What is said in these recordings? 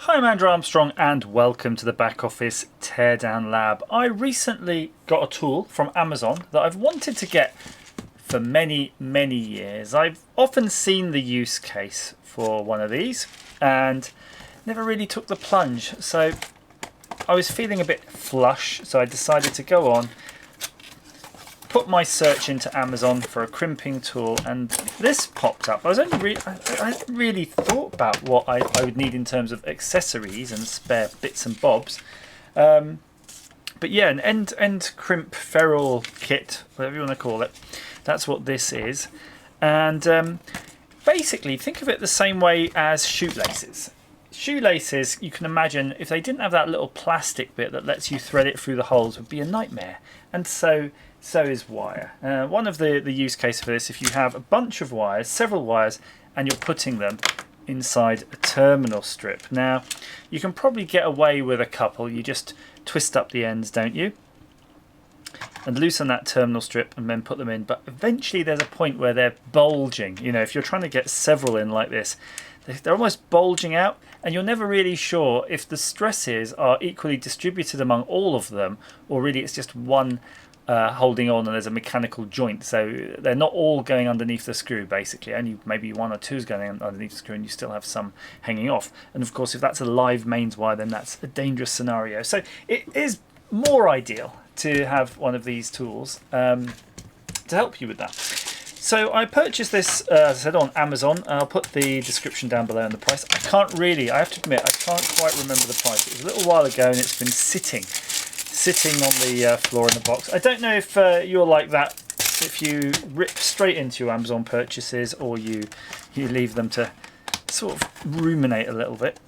Hi, I'm Andrew Armstrong and welcome to the Back Office Teardown Lab. I recently got a tool from Amazon that I've wanted to get for many years. I've often seen the use case for one of these and never really took the plunge. So I was feeling a bit flush, so I decided to go on, put my search into Amazon for a crimping tool, and this popped up. I hadn't really thought about what I would need in terms of accessories and spare bits and bobs. But yeah, an end crimp ferrule kit, whatever you want to call it. That's what this is. And basically, think of it the same way as shoelaces. Shoelaces, you can imagine, if they didn't have that little plastic bit that lets you thread it through the holes, would be a nightmare. And so is wire. One of the use cases for this, if you have a bunch of wires, several wires, and you're putting them inside a terminal strip. Now, you can probably get away with a couple. You just twist up the ends, don't you? And loosen that terminal strip and then put them in. But eventually there's a point where they're bulging. You know, if you're trying to get several in like this, they're almost bulging out, and you're never really sure if the stresses are equally distributed among all of them, or really it's just one holding on and there's a mechanical joint. So they're not all going underneath the screw, basically. Only maybe one or two is going underneath the screw, and you still have some hanging off. And of course, if that's a live mains wire, then that's a dangerous scenario. So it is more ideal to have one of these tools to help you with that. So I purchased this, as I said, on Amazon. I'll put the description down below and the price. I have to admit, I can't quite remember the price. It was a little while ago and it's been sitting on the floor in the box. I don't know if you're like that, if you rip straight into your Amazon purchases or you leave them to sort of ruminate a little bit.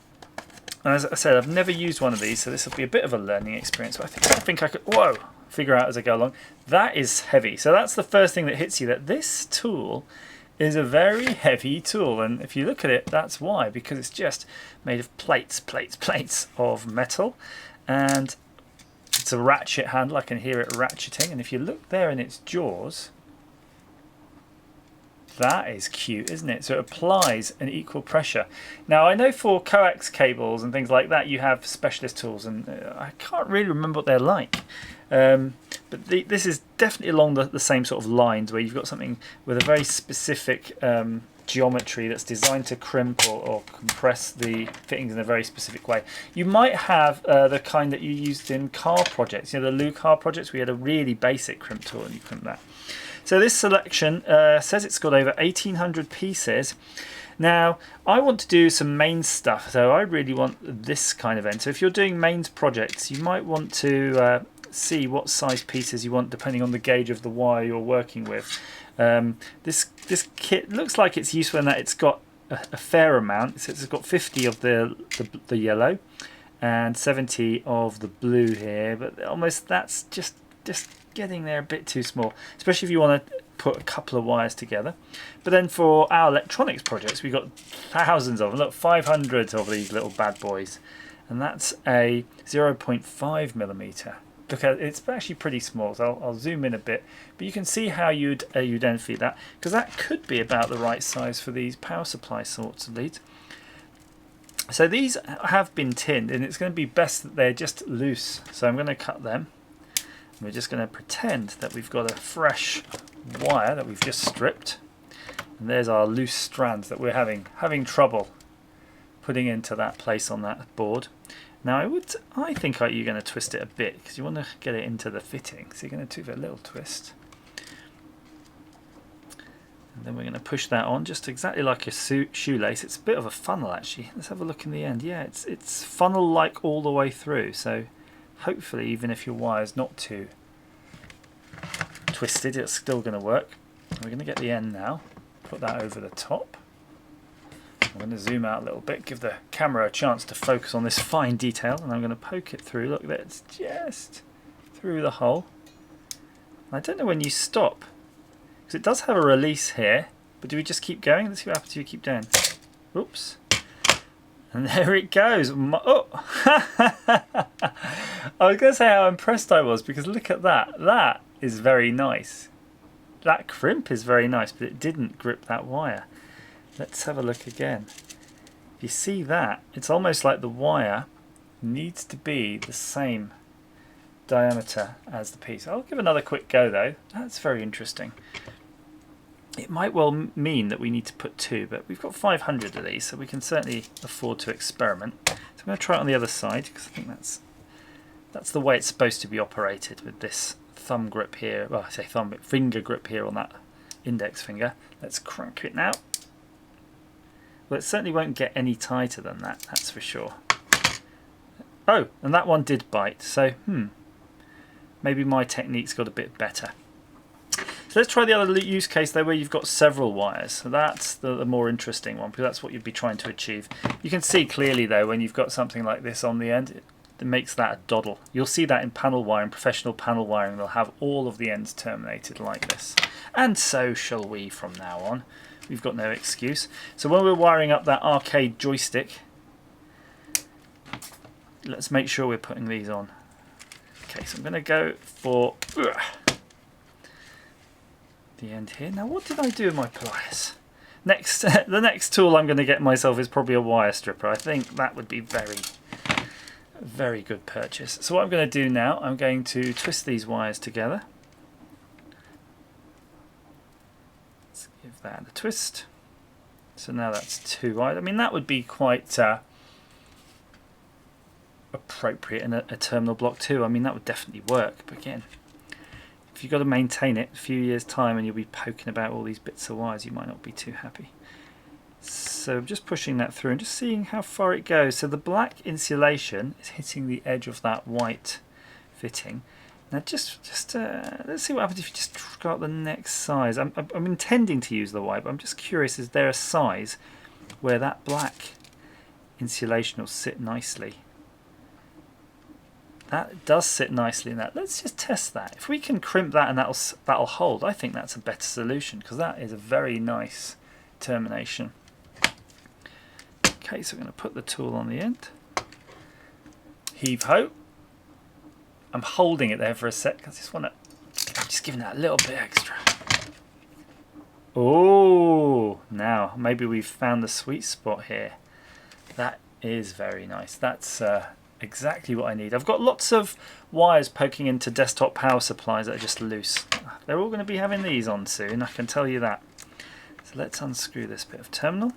And as I said, I've never used one of these, so this will be a bit of a learning experience. But I think I could, figure out as I go along. That is heavy. So that's the first thing that hits you, that this tool is a very heavy tool. And if you look at it, that's why, because it's just made of plates of metal. And it's a ratchet handle. I can hear it ratcheting. And if you look there in its jaws, that is cute, isn't it? So it applies an equal pressure. Now, I know for coax cables and things like that, you have specialist tools, and I can't really remember what they're like. But this is definitely along the same sort of lines, where you've got something with a very specific geometry that's designed to crimp or compress the fittings in a very specific way. You might have the kind that you used in car projects. You know, the Lou car projects, we had a really basic crimp tool and you crimp that. So this selection says it's got over 1,800 pieces. Now, I want to do some mains stuff, so I really want this kind of end. So if you're doing mains projects, you might want to see what size pieces you want depending on the gauge of the wire you're working with. This kit looks like it's useful in that it's got a fair amount. So it's got 50 of the yellow and 70 of the blue here, but almost that's just getting there a bit too small, especially if you want to put a couple of wires together. But then for our electronics projects, we've got thousands of them. Look, 500 of these little bad boys, and that's a 0.5 millimeter. Look, it's actually pretty small, so I'll zoom in a bit, but you can see how you'd identify that, because that could be about the right size for these power supply sorts of leads. So these have been tinned, and it's going to be best that they're just loose. So I'm going to cut them. We're just going to pretend that we've got a fresh wire that we've just stripped, and there's our loose strands that we're having trouble putting into that place on that board. Now I think you're going to twist it a bit, because you want to get it into the fitting. So you're going to do a little twist, and then we're going to push that on just exactly like a shoelace. It's a bit of a funnel actually. Let's have a look in the end. Yeah, it's funnel like all the way through. So hopefully, even if your wire's not too twisted, it's still going to work. We're going to get the end now, put that over the top. I'm going to zoom out a little bit, give the camera a chance to focus on this fine detail, and I'm going to poke it through. Look, that's just through the hole. I don't know when you stop, because it does have a release here, but do we just keep going? Let's see what happens if you keep doing. Oops. And there it goes. Oh! I was going to say how impressed I was, because look at that. That is very nice. That crimp is very nice, but it didn't grip that wire. Let's have a look again. you see that, it's almost like the wire needs to be the same diameter as the piece. I'll give another quick go though. That's very interesting. It might well mean that we need to put 2, but we've got 500 of these, so we can certainly afford to experiment. So I'm going to try it on the other side, because I think that's the way it's supposed to be operated, with this thumb grip here. Well, I say thumb, but finger grip here on that index finger. Let's crank it now. Well, it certainly won't get any tighter than that, that's for sure. Oh, and that one did bite, so maybe my technique's got a bit better. So let's try the other use case though, where you've got several wires. So that's the more interesting one, because that's what you'd be trying to achieve. You can see clearly though, when you've got something like this on the end, it makes that a doddle. You'll see that in panel wiring, professional panel wiring, they'll have all of the ends terminated like this. And so shall we from now on. We've got no excuse. So when we're wiring up that arcade joystick, let's make sure we're putting these on. Okay, so I'm going to go for the end here. Now what did I do with my pliers? Next, the next tool I'm going to get myself is probably a wire stripper. I think that would be very good purchase. So what I'm going to do now, I'm going to twist these wires together. Let's give that a twist. So now that's 2 wires. I mean, that would be quite appropriate in a terminal block too. I mean, that would definitely work. But again, if you've got to maintain it a few years time and you'll be poking about all these bits of wires, you might not be too happy. So I'm just pushing that through and just seeing how far it goes. So the black insulation is hitting the edge of that white fitting. Now just let's see what happens if you just go up the next size. I'm intending to use the white, but I'm just curious, is there a size where that black insulation will sit nicely? That does sit nicely in that. Let's just test that. If we can crimp that and that'll hold, I think that's a better solution, because that is a very nice termination. Okay, so we're going to put the tool on the end. Heave ho. I'm holding it there for a sec because I just want to, just giving that a little bit extra. Oh, now maybe we've found the sweet spot here. That is very nice. That's exactly what I need. I've got lots of wires poking into desktop power supplies that are just loose. They're all going to be having these on soon, I can tell you that. So let's unscrew this bit of terminal.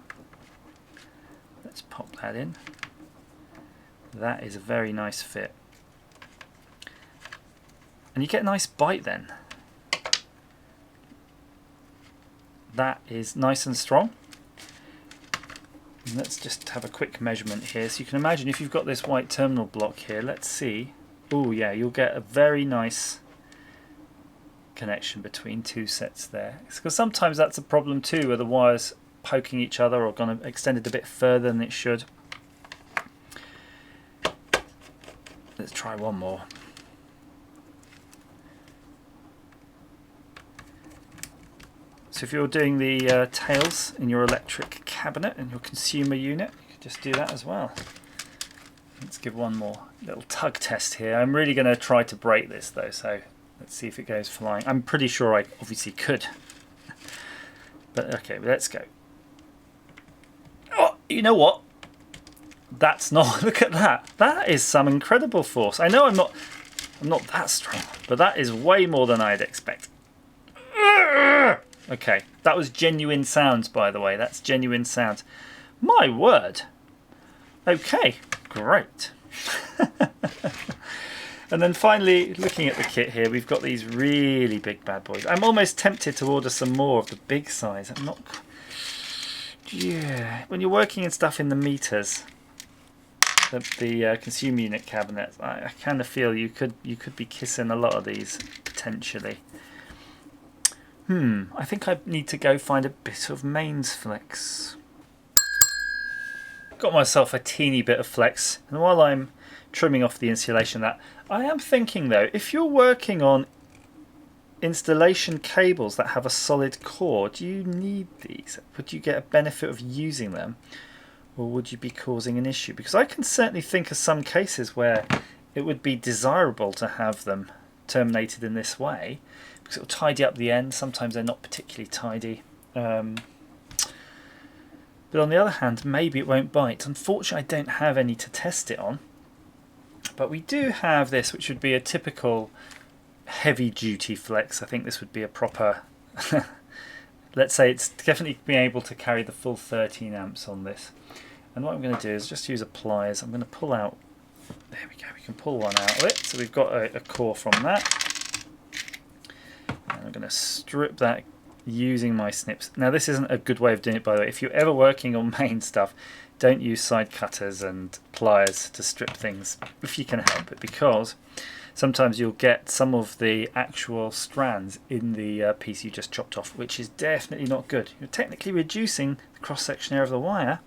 Let's pop that in. That is a very nice fit. And you get a nice bite then. That is nice and strong. And let's just have a quick measurement here. So you can imagine if you've got this white terminal block here, let's see. Oh yeah, you'll get a very nice connection between 2 sets there. Because sometimes that's a problem too, where the wires poking each other or going to extend it a bit further than it should. Let's try one more. So if you're doing the tails in your electric cabinet and your consumer unit, you could just do that as well. Let's give one more little tug test here. I'm really going to try to break this though, so let's see if it goes flying. I'm pretty sure I obviously could. But okay, let's go. Oh, you know what? That's not, look at that. That is some incredible force. I know I'm not that strong, but that is way more than I'd expect. Okay, that was genuine sounds, by the way. That's genuine sounds. My word. Okay, great. And then finally, looking at the kit here, we've got these really big bad boys. I'm almost tempted to order some more of the big size. I'm not... Yeah, when you're working in stuff in the meters, the consumer unit cabinets, I kind of feel you could be kissing a lot of these potentially. I think I need to go find a bit of mains flex. Got myself a teeny bit of flex, and while I'm trimming off the insulation of that, I am thinking though, if you're working on installation cables that have a solid core, do you need these? Would you get a benefit of using them, or would you be causing an issue? Because I can certainly think of some cases where it would be desirable to have them terminated in this way, because it will tidy up the end. Sometimes they're not particularly tidy. But on the other hand, maybe it won't bite. Unfortunately, I don't have any to test it on. But we do have this, which would be a typical heavy-duty flex. I think this would be a proper... Let's say it's definitely being able to carry the full 13 amps on this. And what I'm going to do is just use a pliers. I'm going to pull out... There we go. We can pull one out of it. So we've got a core from that. And I'm going to strip that using my snips. Now this isn't a good way of doing it, by the way. If you're ever working on main stuff, don't use side cutters and pliers to strip things if you can help it, because sometimes you'll get some of the actual strands in the piece you just chopped off, which is definitely not good. You're technically reducing the cross-section area of the wire,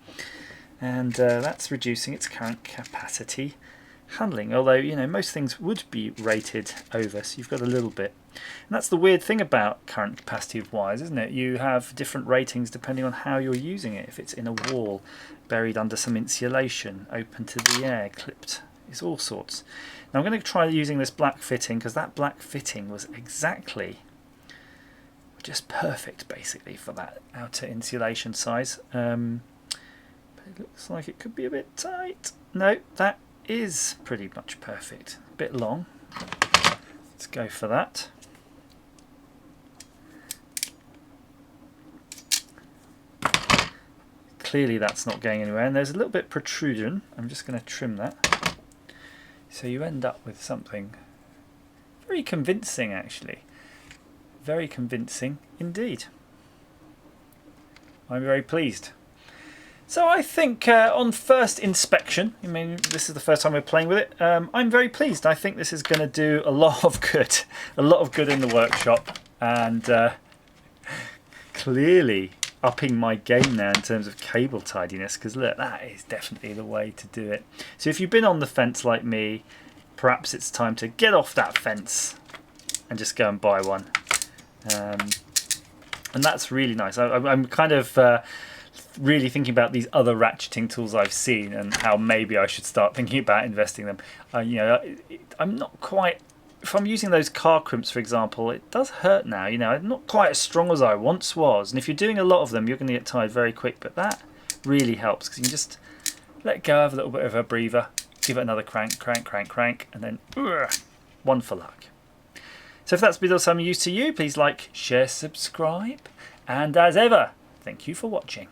and that's reducing its current capacity handling, although you know most things would be rated over, so you've got a little bit. And that's the weird thing about current capacity of wires, isn't it? You have different ratings depending on how you're using it. If it's in a wall, buried under some insulation, open to the air, clipped, it's all sorts. Now I'm going to try using this black fitting, because that black fitting was exactly just perfect basically for that outer insulation size. But it looks like it could be a bit tight. No, that is pretty much perfect. A bit long. Let's go for that. Clearly that's not going anywhere, and there's a little bit protrusion. I'm just going to trim that. So you end up with something very convincing, actually. Very convincing indeed. I'm very pleased. So I think on first inspection, I mean this is the first time we're playing with it, I'm very pleased. I think this is going to do a lot of good. A lot of good in the workshop, and clearly upping my game now in terms of cable tidiness, because look, that is definitely the way to do it. So if you've been on the fence like me, perhaps it's time to get off that fence and just go and buy one. And that's really nice. I'm kind of really thinking about these other ratcheting tools I've seen and how maybe I should start thinking about investing them. You know, I'm not quite... If I'm using those car crimps, for example, it does hurt now. You know, I'm not quite as strong as I once was. And if you're doing a lot of them, you're going to get tired very quick. But that really helps, because you can just let go, have a little bit of a breather, give it another crank, crank, crank, crank, and then one for luck. So if that's been of some use to you, please like, share, subscribe. And as ever, thank you for watching.